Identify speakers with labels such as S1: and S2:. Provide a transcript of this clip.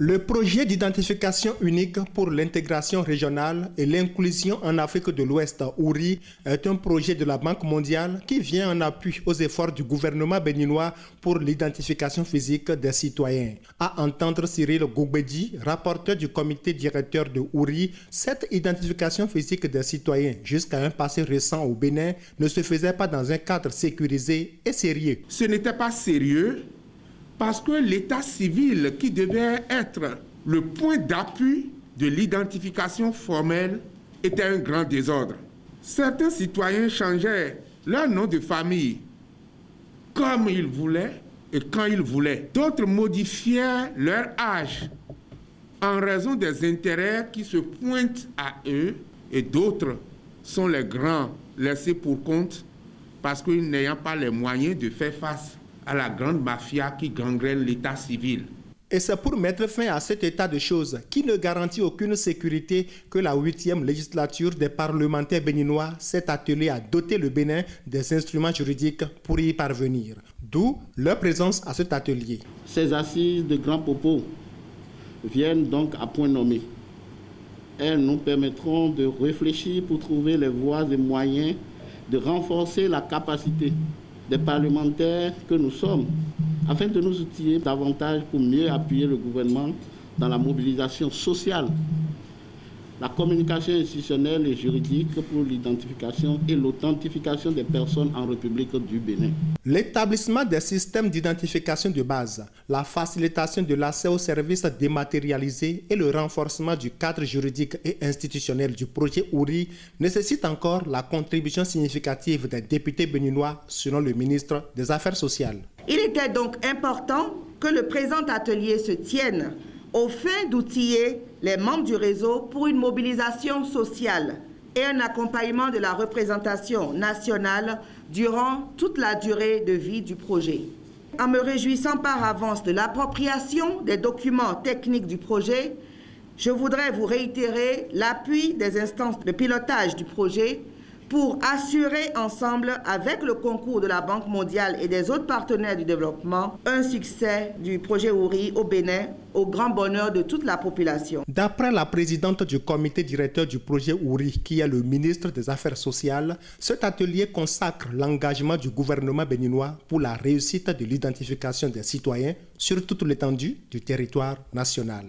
S1: Le projet d'identification unique pour l'intégration régionale et l'inclusion en Afrique de l'Ouest, OURI, est un projet de la Banque mondiale qui vient en appui aux efforts du gouvernement béninois pour l'identification physique des citoyens. À entendre Cyril Goubedi, rapporteur du comité directeur de OURI, cette identification physique des citoyens, jusqu'à un passé récent au Bénin, ne se faisait pas dans un cadre sécurisé et sérieux.
S2: Ce n'était pas sérieux. Parce que l'état civil, qui devait être le point d'appui de l'identification formelle, était un grand désordre. Certains citoyens changeaient leur nom de famille comme ils voulaient et quand ils voulaient. D'autres modifiaient leur âge en raison des intérêts qui se pointent à eux, et d'autres sont les grands laissés pour compte parce qu'ils n'ayant pas les moyens de faire face à la grande mafia qui gangrène l'état civil.
S1: Et c'est pour mettre fin à cet état de choses qui ne garantit aucune sécurité que la 8e législature des parlementaires béninois s'est attelée à doter le Bénin des instruments juridiques pour y parvenir. D'où leur présence à cet atelier.
S3: Ces assises de Grand Popo viennent donc à point nommé. Elles nous permettront de réfléchir pour trouver les voies et moyens de renforcer la capacité des parlementaires que nous sommes, afin de nous outiller davantage pour mieux appuyer le gouvernement dans la mobilisation sociale, la communication institutionnelle et juridique pour l'identification et l'authentification des personnes en République du Bénin.
S1: L'établissement des systèmes d'identification de base, la facilitation de l'accès aux services dématérialisés et le renforcement du cadre juridique et institutionnel du projet OURI nécessitent encore la contribution significative des députés béninois, selon le ministre des Affaires sociales.
S4: Il était donc important que le présent atelier se tienne aux fins d'outiller les membres du réseau pour une mobilisation sociale et un accompagnement de la représentation nationale durant toute la durée de vie du projet. En me réjouissant par avance de l'appropriation des documents techniques du projet, je voudrais vous réitérer l'appui des instances de pilotage du projet pour assurer ensemble, avec le concours de la Banque mondiale et des autres partenaires du développement, un succès du projet OURI au Bénin, au grand bonheur de toute la population.
S1: D'après la présidente du comité directeur du projet OURI, qui est le ministre des Affaires sociales, cet atelier consacre l'engagement du gouvernement béninois pour la réussite de l'identification des citoyens sur toute l'étendue du territoire national.